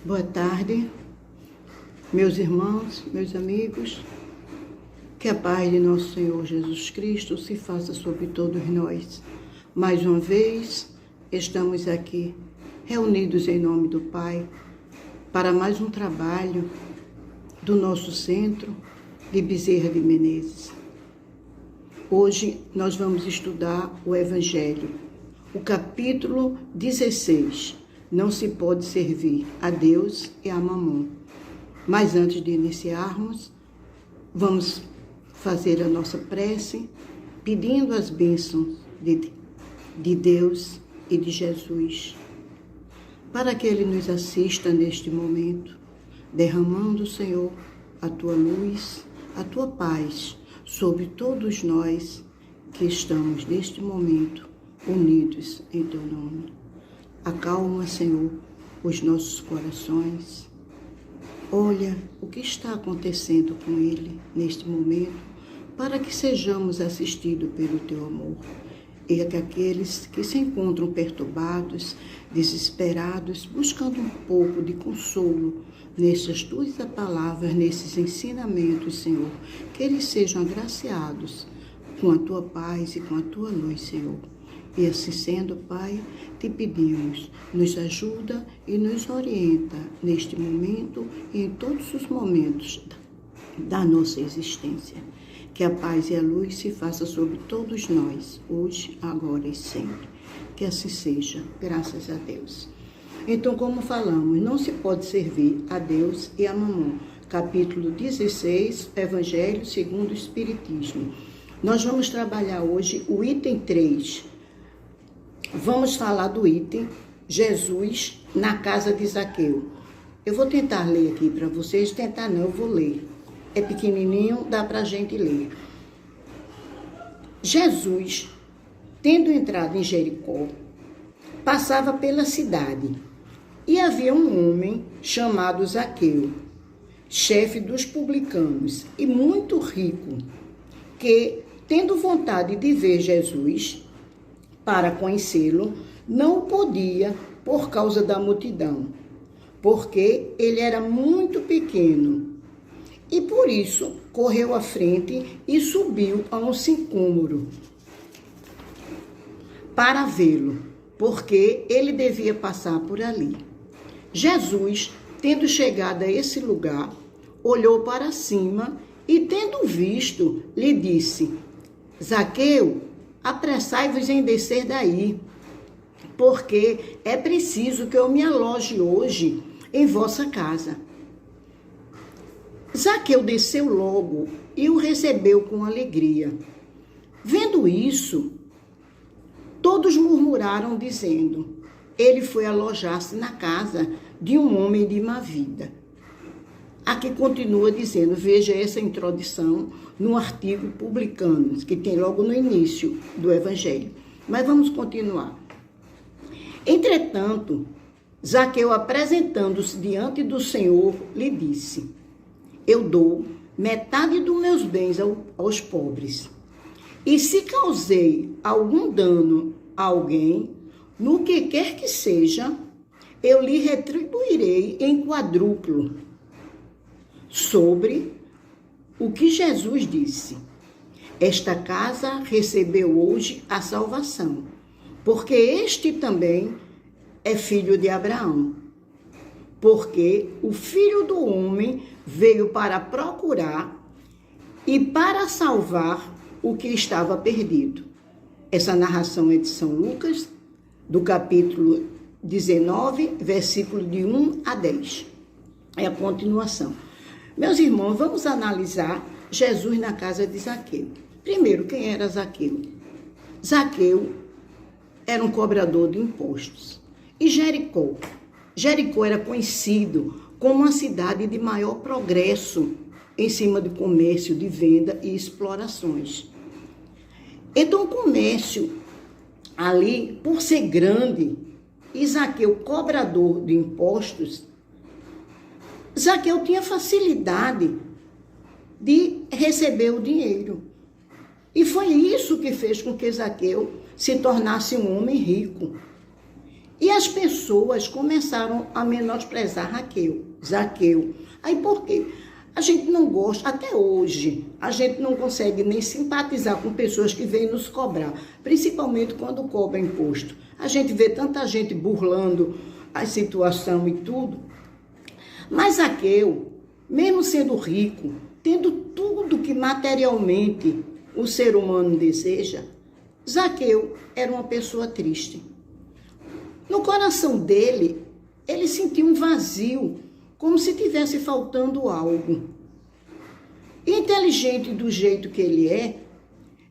Boa tarde, meus irmãos, meus amigos. Que a paz de nosso Senhor Jesus Cristo se faça sobre todos nós. Mais uma vez, estamos aqui, reunidos em nome do Pai, para mais um trabalho do nosso centro de Bezerra de Menezes. Hoje nós vamos estudar o Evangelho, o capítulo 16. Não se pode servir a Deus e a Mamon. Mas antes de iniciarmos, vamos fazer a nossa prece, pedindo as bênçãos de Deus e de Jesus, para que Ele nos assista neste momento, derramando, Senhor, a Tua luz, a Tua paz sobre todos nós que estamos neste momento unidos em Teu nome. Acalma, Senhor, os nossos corações. Olha o que está acontecendo com ele neste momento, para que sejamos assistidos pelo Teu amor. E que aqueles que se encontram perturbados, desesperados, buscando um pouco de consolo nessas Tuas palavras, nesses ensinamentos, Senhor, que eles sejam agraciados com a Tua paz e com a Tua luz, Senhor. E assim sendo, Pai, te pedimos, nos ajuda e nos orienta neste momento e em todos os momentos da nossa existência. Que a paz e a luz se faça sobre todos nós, hoje, agora e sempre. Que assim seja, graças a Deus. Então, como falamos, não se pode servir a Deus e a Mamon. Capítulo 16, Evangelho segundo o Espiritismo. Nós vamos trabalhar hoje o item 3. Vamos falar do item Jesus na casa de Zaqueu. Eu vou tentar ler aqui para vocês. Tentar não, eu vou ler. É pequenininho, dá para a gente ler. Jesus, tendo entrado em Jericó, passava pela cidade. E havia um homem chamado Zaqueu, chefe dos publicanos e muito rico, que, tendo vontade de ver Jesus, para conhecê-lo, não podia por causa da multidão, porque ele era muito pequeno. E por isso correu à frente e subiu a um sicômoro para vê-lo, porque ele devia passar por ali. Jesus, tendo chegado a esse lugar, olhou para cima e, tendo visto, lhe disse: Zaqueu, apressai-vos em descer daí, porque é preciso que eu me aloje hoje em vossa casa. Zaqueu desceu logo e o recebeu com alegria. Vendo isso, todos murmuraram, dizendo: ele foi alojar-se na casa de um homem de má vida. Aqui continua dizendo, veja essa introdução no artigo Publicanos, que tem logo no início do Evangelho. Mas vamos continuar. Entretanto, Zaqueu, apresentando-se diante do Senhor, lhe disse: eu dou metade dos meus bens aos pobres. E se causei algum dano a alguém, no que quer que seja, eu lhe retribuirei em quadruplo. Sobre o que Jesus disse: esta casa recebeu hoje a salvação, porque este também é filho de Abraão. Porque o Filho do Homem veio para procurar e para salvar o que estava perdido. Essa narração é de São Lucas, do capítulo 19, versículo de 1 a 10. É a continuação. Meus irmãos, vamos analisar Jesus na casa de Zaqueu. Primeiro, quem era Zaqueu? Zaqueu era um cobrador de impostos. E Jericó era conhecido como uma cidade de maior progresso em cima do comércio, de venda e explorações. Então, o comércio ali, por ser grande, e Zaqueu, cobrador de impostos, Zaqueu tinha facilidade de receber o dinheiro. E foi isso que fez com que Zaqueu se tornasse um homem rico. E as pessoas começaram a menosprezar Zaqueu. Aí por quê? A gente não gosta, até hoje, a gente não consegue nem simpatizar com pessoas que vêm nos cobrar, principalmente quando cobra imposto. A gente vê tanta gente burlando a situação e tudo. Mas Zaqueu, mesmo sendo rico, tendo tudo que materialmente o ser humano deseja, Zaqueu era uma pessoa triste. No coração dele, ele sentia um vazio, como se tivesse faltando algo. Inteligente do jeito que ele é,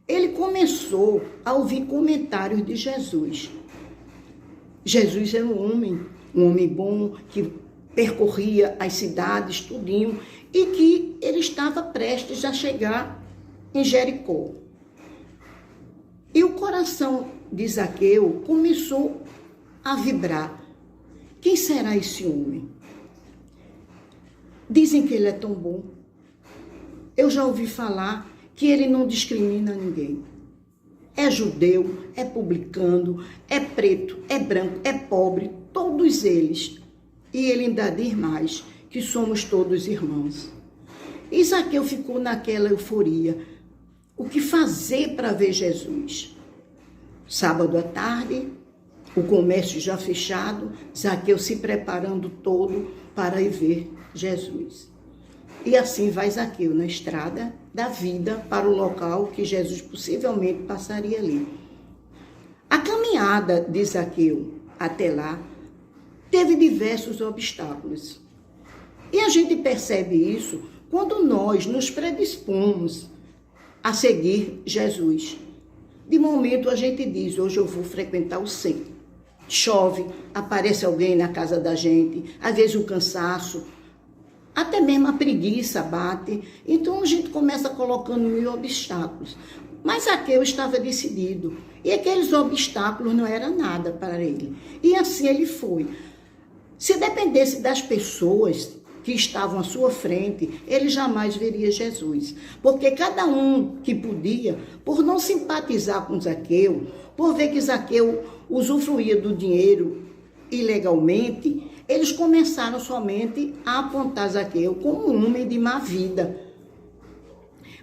ele começou a ouvir comentários de Jesus. Jesus era um homem bom, que percorria as cidades, tudinho, e que ele estava prestes a chegar em Jericó. E o coração de Zaqueu começou a vibrar. Quem será esse homem? Dizem que ele é tão bom. Eu já ouvi falar que ele não discrimina ninguém. É judeu, é publicano, é preto, é branco, é pobre, todos eles. E ele ainda diz mais, que somos todos irmãos. E Zaqueu ficou naquela euforia. O que fazer para ver Jesus? Sábado à tarde, o comércio já fechado, Zaqueu se preparando todo para ir ver Jesus. E assim vai Zaqueu na estrada da vida para o local que Jesus possivelmente passaria ali. A caminhada de Zaqueu até lá teve diversos obstáculos. E a gente percebe isso quando nós nos predispomos a seguir Jesus. De momento a gente diz, hoje eu vou frequentar o centro. Chove, aparece alguém na casa da gente, às vezes o cansaço, até mesmo a preguiça bate. Então a gente começa colocando mil obstáculos. Mas Zaqueu estava decidido. E aqueles obstáculos não eram nada para ele. E assim ele foi. Se dependesse das pessoas que estavam à sua frente, ele jamais veria Jesus. Porque cada um que podia, por não simpatizar com Zaqueu, por ver que Zaqueu usufruía do dinheiro ilegalmente, eles começaram somente a apontar Zaqueu como um homem de má vida.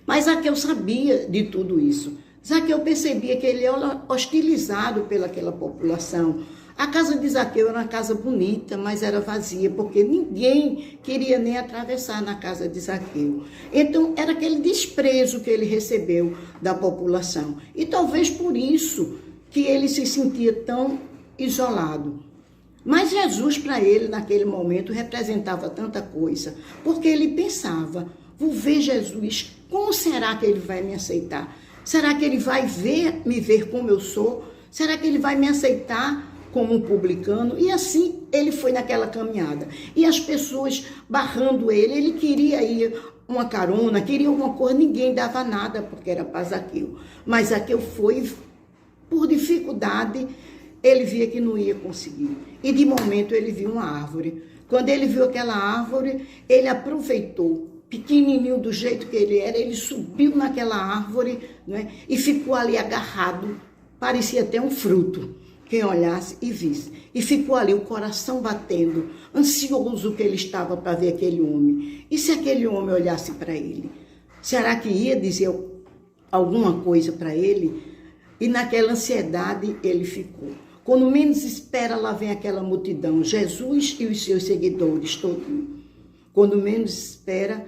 Mas Zaqueu sabia de tudo isso. Zaqueu percebia que ele era hostilizado pelaquela população. A casa de Zaqueu era uma casa bonita, mas era vazia, porque ninguém queria nem atravessar na casa de Zaqueu. Então, era aquele desprezo que ele recebeu da população. E talvez por isso que ele se sentia tão isolado. Mas Jesus, para ele, naquele momento, representava tanta coisa, porque ele pensava, vou ver Jesus, como será que ele vai me aceitar? Será que ele vai me ver como eu sou? Será que ele vai me aceitar como um publicano? E assim ele foi naquela caminhada. E as pessoas barrando ele queria ir uma carona, queria alguma coisa, ninguém dava nada, porque era para Zaqueu. Mas Zaqueu foi, por dificuldade, ele via que não ia conseguir. E de momento ele viu uma árvore. Quando ele viu aquela árvore, ele aproveitou. Pequenininho do jeito que ele era, ele subiu naquela árvore, né, e ficou ali agarrado. Parecia até um fruto, quem olhasse e visse. E ficou ali, o coração batendo, ansioso que ele estava para ver aquele homem. E se aquele homem olhasse para ele? Será que ia dizer alguma coisa para ele? E naquela ansiedade ele ficou. Quando menos espera, lá vem aquela multidão, Jesus e os seus seguidores, todos. Quando menos espera,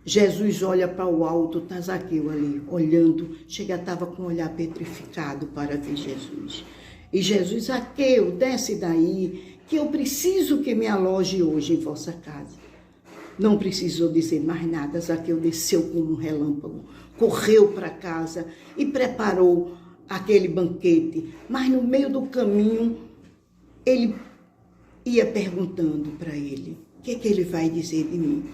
Jesus olha para o alto, está Zaqueu ali, olhando, estava com o olhar petrificado para ver Jesus. E Jesus, Zaqueu, desce daí, que eu preciso que me aloje hoje em vossa casa. Não precisou dizer mais nada, Zaqueu desceu como um relâmpago, correu para casa e preparou aquele banquete. Mas no meio do caminho, ele ia perguntando para ele, o que é que ele vai dizer de mim?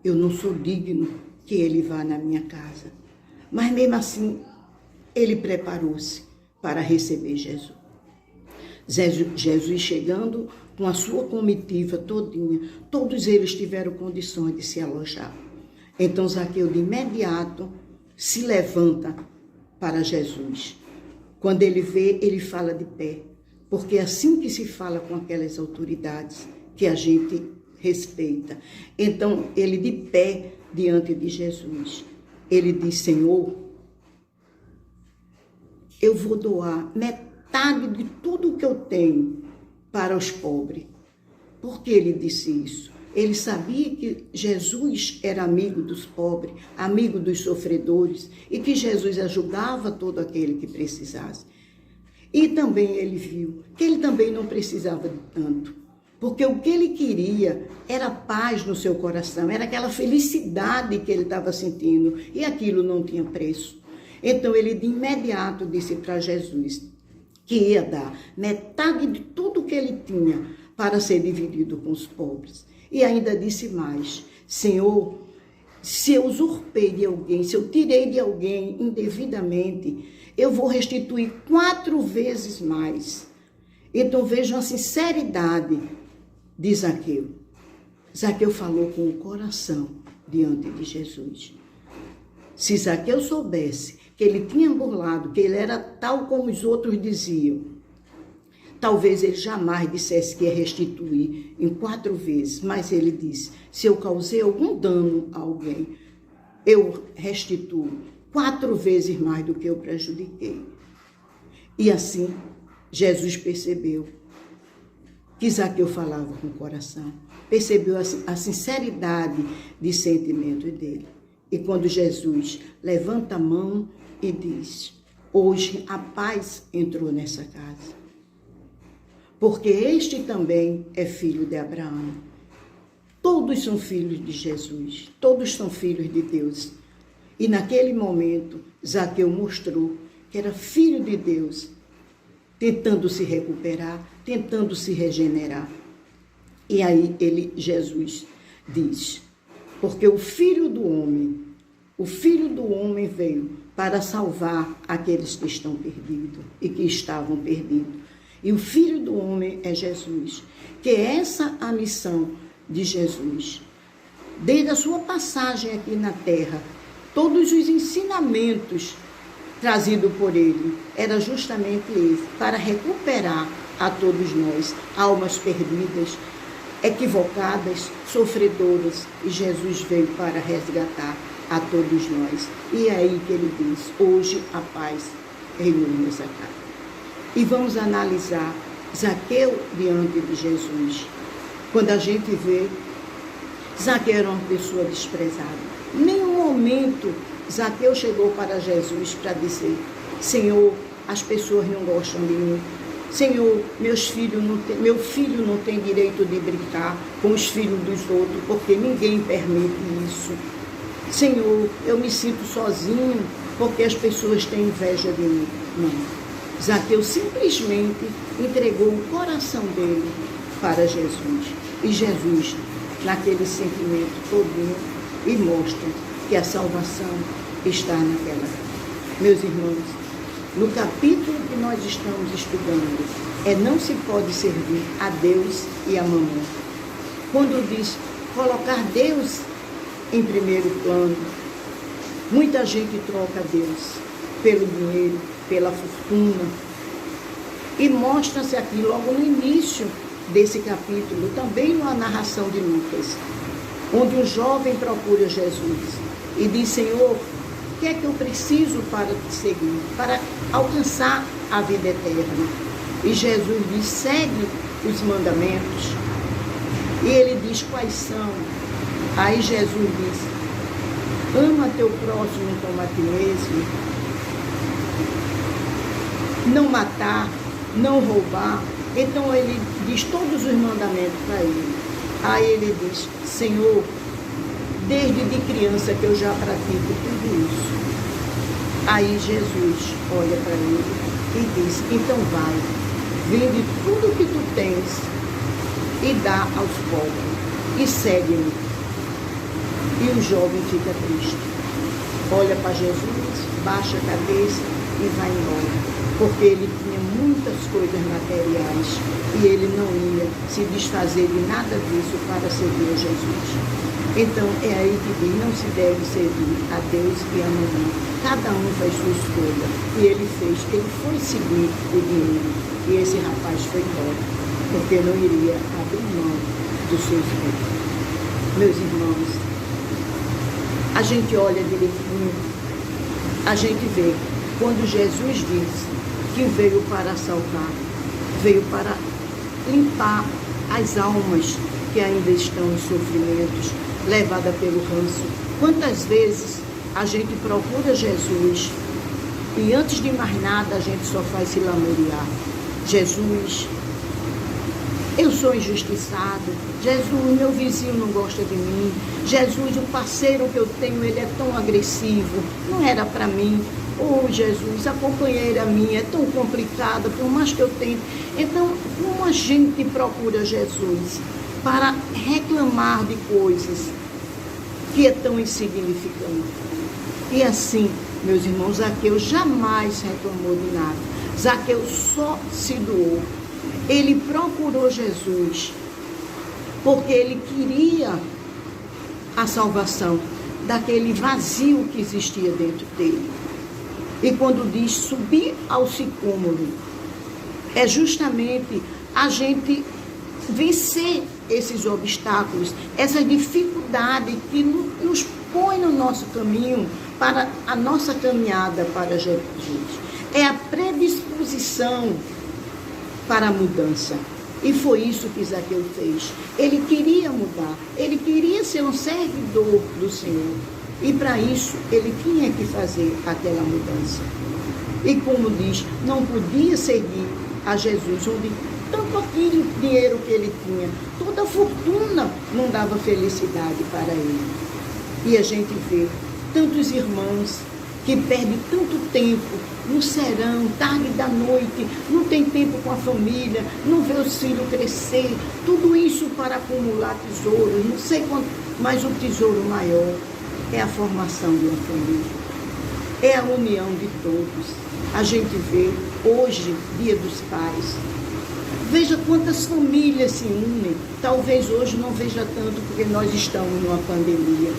Eu não sou digno que ele vá na minha casa. Mas mesmo assim, ele preparou-se para receber Jesus. Jesus chegando com a sua comitiva todinha, todos eles tiveram condições de se alojar. Então Zaqueu de imediato se levanta para Jesus. Quando ele vê, ele fala de pé. porque é assim que se fala com aquelas autoridades que a gente respeita. Então, ele de pé diante de Jesus, ele diz: Senhor, eu vou doar metade de tudo que eu tenho para os pobres. Por que ele disse isso? Ele sabia que Jesus era amigo dos pobres, amigo dos sofredores, e que Jesus ajudava todo aquele que precisasse. E também ele viu que ele também não precisava de tanto, porque o que ele queria era paz no seu coração, era aquela felicidade que ele estava sentindo, e aquilo não tinha preço. Então ele de imediato disse para Jesus que ia dar metade de tudo que ele tinha para ser dividido com os pobres. E ainda disse mais: Senhor, se eu usurpei de alguém, se eu tirei de alguém indevidamente, eu vou restituir 4 vezes mais. Então vejam a sinceridade de Zaqueu. Zaqueu falou com o coração diante de Jesus. Se Zaqueu soubesse que ele tinha burlado, que ele era tal como os outros diziam, talvez ele jamais dissesse que ia restituir em 4 vezes. Mas ele disse: se eu causei algum dano a alguém, eu restituo 4 vezes mais do que eu prejudiquei. E assim, Jesus percebeu que Zaqueu falava com o coração, percebeu a sinceridade de sentimento dele. E quando Jesus levanta a mão e diz: hoje a paz entrou nessa casa, porque este também é filho de Abraão. Todos são filhos de Jesus, todos são filhos de Deus. E naquele momento, Zaqueu mostrou que era filho de Deus, tentando se recuperar, tentando se regenerar. E aí Jesus diz: porque o Filho do Homem veio para salvar aqueles que estão perdidos e que estavam perdidos. E o Filho do Homem é Jesus, que é essa a missão de Jesus. Desde a sua passagem aqui na terra, todos os ensinamentos trazidos por ele era justamente esse, para recuperar a todos nós, almas perdidas, equivocadas, sofredoras, e Jesus veio para resgatar a todos nós. E é aí que ele diz: hoje a paz reinou nessa casa. E vamos analisar Zaqueu diante de Jesus. Quando a gente vê, Zaqueu era uma pessoa desprezada. Em nenhum momento Zaqueu chegou para Jesus para dizer: Senhor, as pessoas não gostam de mim. Senhor, meu filho não tem direito de brincar com os filhos dos outros, porque ninguém permite isso. Senhor, eu me sinto sozinho porque as pessoas têm inveja de mim. Não. Zaqueu simplesmente entregou o coração dele para Jesus. E Jesus, naquele sentimento todinho, e mostra que a salvação está naquela casa. Meus irmãos, no capítulo que nós estamos estudando, não se pode servir a Deus e a mamão. Quando diz colocar Deus em primeiro plano, muita gente troca Deus pelo dinheiro, pela fortuna. E mostra-se aqui logo no início desse capítulo, também numa narração de Lucas, onde um jovem procura Jesus e diz: Senhor, o que é que eu preciso para te seguir, para alcançar a vida eterna? E Jesus diz: segue os mandamentos. E ele diz: quais são? Aí Jesus diz: ama teu próximo como a ti mesmo, não matar, não roubar. Então ele diz todos os mandamentos para ele. Aí ele diz: Senhor, desde de criança que eu já pratico tudo isso. Aí Jesus olha para ele e diz: então vai, vende tudo que tu tens e dá aos pobres e segue-me. E o jovem fica triste, olha para Jesus, baixa a cabeça e vai embora, porque ele tinha muitas coisas materiais e ele não ia se desfazer de nada disso para seguir a Jesus. Então, é aí que diz, não se deve servir a Deus e a mamãe. Cada um faz sua escolha. E ele foi seguir o dinheiro. E esse rapaz foi embora, porque não iria abrir mão dos seus bens. Meus irmãos, a gente olha direitinho, a gente vê, quando Jesus disse que veio para salvar, veio para limpar as almas que ainda estão em sofrimentos, levada pelo ranço. Quantas vezes a gente procura Jesus e antes de mais nada a gente só faz se lamuriar. Jesus, eu sou injustiçado. Jesus, meu vizinho não gosta de mim. Jesus, o parceiro que eu tenho, ele é tão agressivo. Não era para mim. Oh, Jesus, a companheira minha é tão complicada, por mais que eu tente. Então, como a gente procura Jesus para reclamar de coisas que é tão insignificante? E assim, meus irmãos, Zaqueu jamais reclamou de nada. Zaqueu só se doou. Ele procurou Jesus porque ele queria a salvação daquele vazio que existia dentro dele. E quando diz subir ao sicômoro, é justamente a gente vencer esses obstáculos, essa dificuldade que nos põe no nosso caminho para a nossa caminhada para Jesus. É a predisposição para a mudança. E foi isso que Zaqueu fez. Ele queria mudar, ele queria ser um servidor do Senhor. E para isso ele tinha que fazer aquela mudança. E como diz, não podia seguir a Jesus, onde tanto aquele dinheiro que ele tinha, toda a fortuna não dava felicidade para ele. E a gente vê tantos irmãos que perdem tanto tempo no serão, tarde da noite, não tem tempo com a família, não vê os filhos crescer, tudo isso para acumular tesouros, não sei quanto, mas o tesouro maior é a formação de uma família, é a união de todos. A gente vê hoje, Dia dos Pais, veja quantas famílias se unem. Talvez hoje não veja tanto porque nós estamos numa pandemia,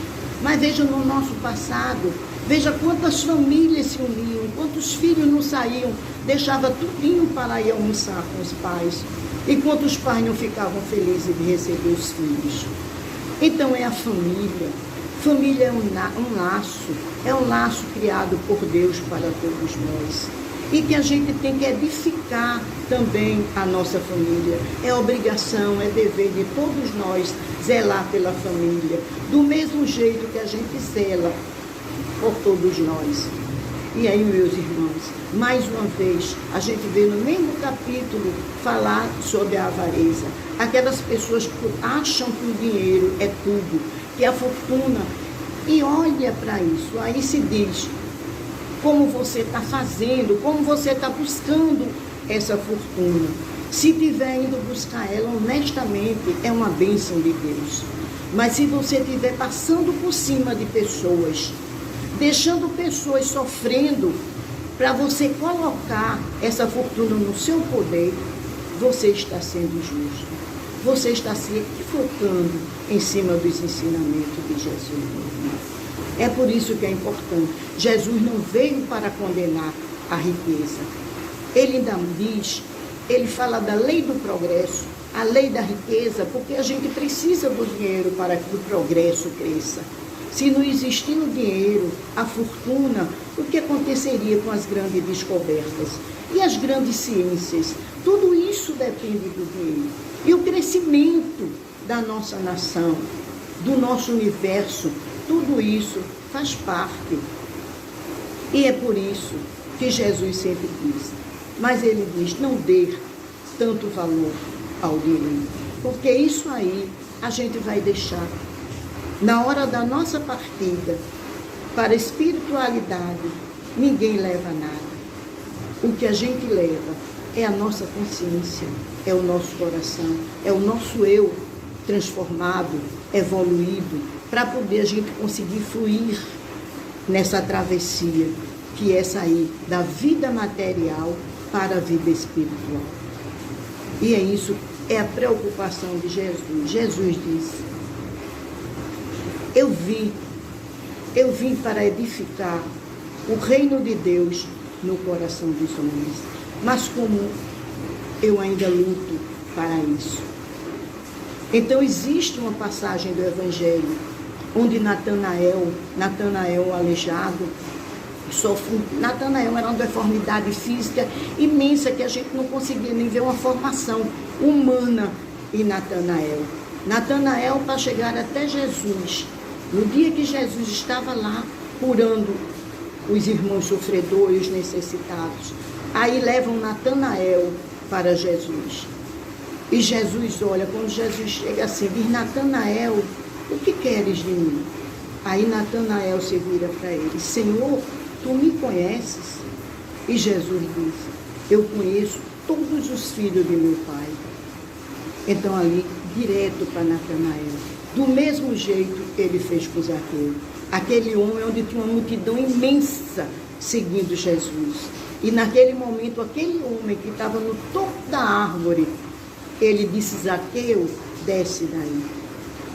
mas veja no nosso passado, veja quantas famílias se uniam, quantos filhos não saíam, deixava tudinho para ir almoçar com os pais, e quantos pais não ficavam felizes de receber os filhos. Então é a família. Família é um laço criado por Deus para todos nós. E que a gente tem que edificar também a nossa família. É obrigação, é dever de todos nós zelar pela família, do mesmo jeito que a gente zela por todos nós. E aí, meus irmãos, mais uma vez, a gente vê no mesmo capítulo falar sobre a avareza. Aquelas pessoas que acham que o dinheiro é tudo, que a fortuna, e olha para isso, aí se diz como você está fazendo, como você está buscando essa fortuna. Se estiver indo buscar ela honestamente, é uma bênção de Deus. Mas se você estiver passando por cima de pessoas, deixando pessoas sofrendo para você colocar essa fortuna no seu poder, você está sendo injusto. Você está se equivocando em cima dos ensinamentos de Jesus. É por isso que é importante. Jesus não veio para condenar a riqueza. Ele ainda diz, ele fala da lei do progresso, a lei da riqueza, porque a gente precisa do dinheiro para que o progresso cresça. Se não existir o dinheiro, a fortuna, o que aconteceria com as grandes descobertas? E as grandes ciências? Tudo isso depende do dinheiro. E o crescimento da nossa nação, do nosso universo, tudo isso faz parte. E é por isso que Jesus sempre diz, mas ele diz, não dê tanto valor ao dinheiro, porque isso aí a gente vai deixar. Na hora da nossa partida para a espiritualidade, ninguém leva nada. O que a gente leva é a nossa consciência, é o nosso coração, é o nosso eu transformado, evoluído, para poder a gente conseguir fluir nessa travessia, que é sair da vida material para a vida espiritual. E é isso, é a preocupação de Jesus. Jesus disse, Eu vim para edificar o reino de Deus no coração dos homens. Mas como eu ainda luto para isso. Então existe uma passagem do Evangelho onde Natanael aleijado, Natanael era uma deformidade física imensa que a gente não conseguia nem ver uma formação humana em Natanael. Natanael, para chegar até Jesus, no dia que Jesus estava lá curando os irmãos sofredores, necessitados, aí levam Natanael para Jesus. E Jesus olha, quando Jesus chega assim, diz: Natanael, o que queres de mim? Aí Natanael se vira para ele: Senhor, tu me conheces? E Jesus disse: eu conheço todos os filhos de meu pai. Então ali, direto para Natanael. Do mesmo jeito ele fez com Zaqueu. Aquele homem onde tinha uma multidão imensa seguindo Jesus. E naquele momento, aquele homem que estava no topo da árvore, ele disse: Zaqueu, desce daí.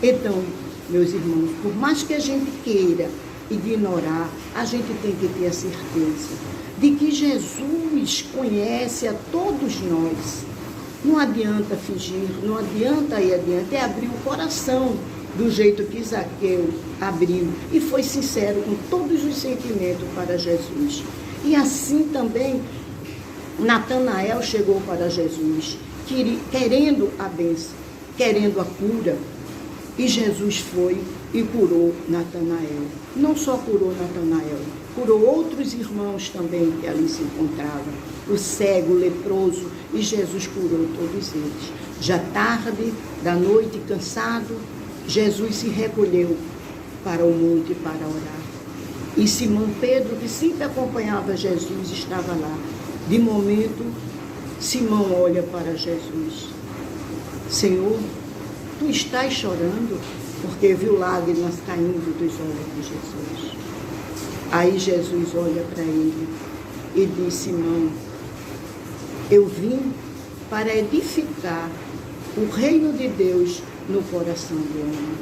Então, meus irmãos, por mais que a gente queira ignorar, a gente tem que ter a certeza de que Jesus conhece a todos nós. Não adianta fingir, não adianta ir adiante, é abrir o coração do jeito que Zaqueu abriu e foi sincero com todos os sentimentos para Jesus. E assim também Natanael chegou para Jesus, querendo a bênção, querendo a cura. E Jesus foi e curou Natanael. Não só curou Natanael, curou outros irmãos também que ali se encontravam. O cego, o leproso, e Jesus curou todos eles. Já tarde da noite, cansado, Jesus se recolheu para o monte para orar. E Simão Pedro, que sempre acompanhava Jesus, estava lá. De momento, Simão olha para Jesus: Senhor, tu estás chorando? Porque viu lágrimas caindo dos olhos de Jesus. Aí Jesus olha para ele e diz: Simão, eu vim para edificar o reino de Deus no coração do homem.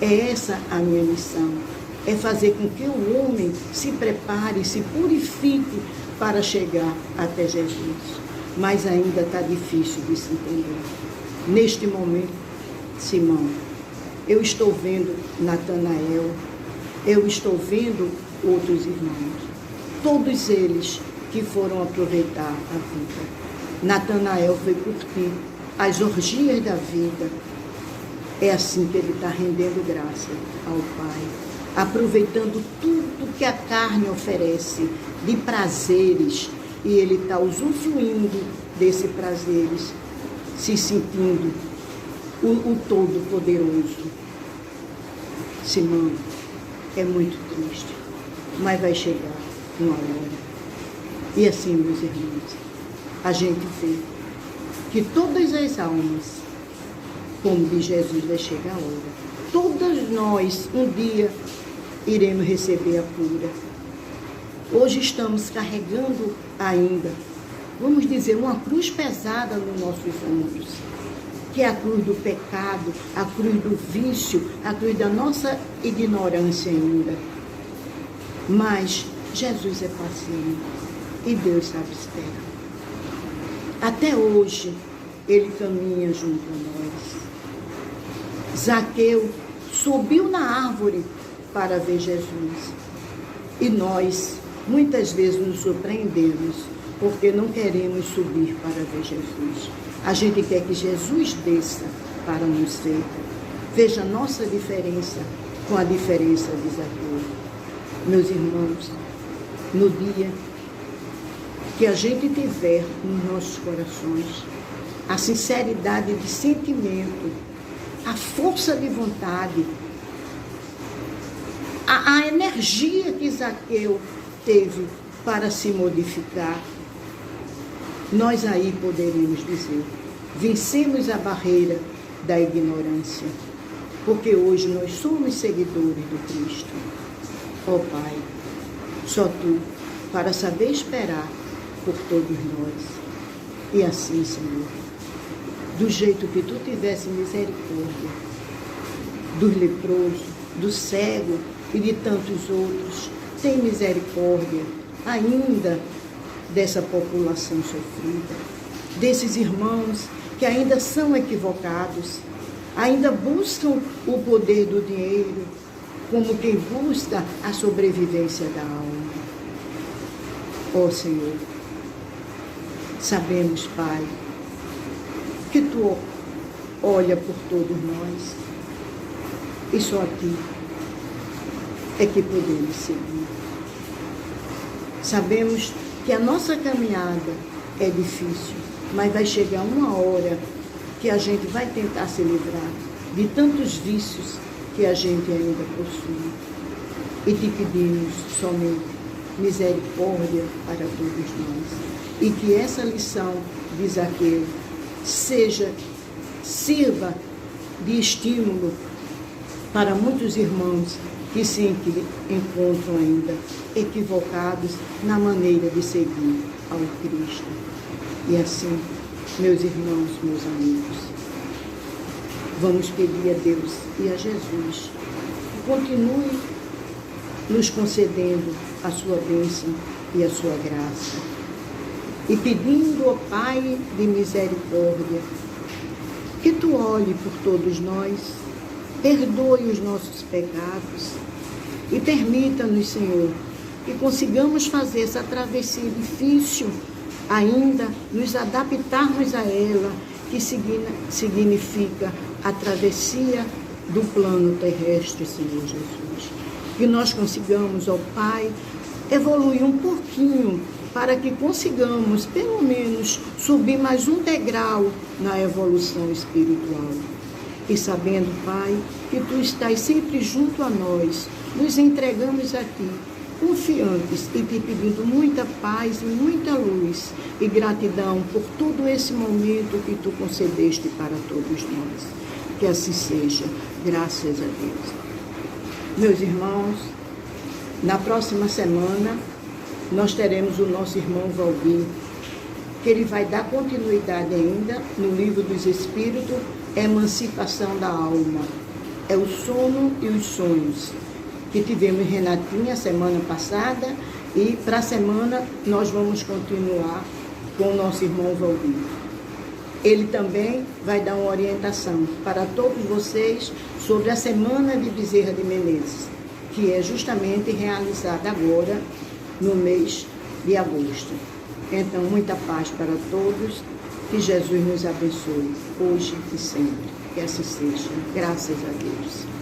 É essa a minha missão. É fazer com que o homem se prepare, se purifique para chegar até Jesus. Mas ainda está difícil de se entender. Neste momento, Simão, eu estou vendo Natanael, eu estou vendo outros irmãos. Todos eles que foram aproveitar a vida. Natanael foi curtir as orgias da vida. É assim que ele está rendendo graça ao Pai, aproveitando tudo que a carne oferece de prazeres, e ele está usufruindo desses prazeres, se sentindo o Todo-Poderoso. Simão, é muito triste, mas vai chegar uma hora. E assim, meus irmãos, a gente vê que todas as almas, como diz Jesus, vai chegar a hora. Todas nós, um dia, iremos receber a cura. Hoje estamos carregando ainda, vamos dizer, uma cruz pesada nos nossos ombros, que é a cruz do pecado, a cruz do vício, a cruz da nossa ignorância ainda. Mas Jesus é paciente e Deus sabe esperar. Até hoje, Ele caminha junto a nós. Zaqueu subiu na árvore para ver Jesus. E nós, muitas vezes, nos surpreendemos, porque não queremos subir para ver Jesus. A gente quer que Jesus desça para nos ver. Veja a nossa diferença com a diferença de Zaqueu. Meus irmãos, no dia que a gente tiver nos nossos corações a sinceridade de sentimento, a força de vontade, a energia que Zaqueu teve para se modificar, nós aí poderíamos dizer: vencemos a barreira da ignorância, porque hoje nós somos seguidores do Cristo. Ó Pai, só Tu, para saber esperar por todos nós. E assim, Senhor, do jeito que Tu tivesse misericórdia dos leprosos, do cego e de tantos outros. Tem misericórdia ainda dessa população sofrida, desses irmãos que ainda são equivocados, ainda buscam o poder do dinheiro como quem busca a sobrevivência da alma. Ó Senhor, sabemos, Pai, que Tu olha por todos nós e só a Ti é que podemos seguir. Sabemos que a nossa caminhada é difícil, mas vai chegar uma hora que a gente vai tentar se livrar de tantos vícios que a gente ainda possui. E te pedimos somente misericórdia para todos nós. E que essa lição de Zaqueu sirva de estímulo para muitos irmãos que se encontram ainda equivocados na maneira de seguir ao Cristo. E assim, meus irmãos, meus amigos, vamos pedir a Deus e a Jesus que continue nos concedendo a sua bênção e a sua graça. E pedindo ao Pai de misericórdia que Tu olhe por todos nós, perdoe os nossos pecados e permita-nos, Senhor, que consigamos fazer essa travessia difícil ainda, nos adaptarmos a ela, que significa a travessia do plano terrestre, Senhor Jesus. Que nós consigamos, ó Pai, evoluir um pouquinho para que consigamos, pelo menos, subir mais um degrau na evolução espiritual. E sabendo, Pai, que Tu estás sempre junto a nós, nos entregamos a Ti, confiantes e Te pedindo muita paz e muita luz e gratidão por todo esse momento que Tu concedeste para todos nós. Que assim seja, graças a Deus. Meus irmãos, na próxima semana nós teremos o nosso irmão Valdir, que ele vai dar continuidade ainda no Livro dos Espíritos, Emancipação da Alma. É o sono e os sonhos, que tivemos Renatinha semana passada, e para a semana nós vamos continuar com o nosso irmão Valdir. Ele também vai dar uma orientação para todos vocês sobre a Semana de Bezerra de Menezes, que é justamente realizada agora no mês de agosto. Então, muita paz para todos, que Jesus nos abençoe, hoje e sempre. Que assim seja. Graças a Deus.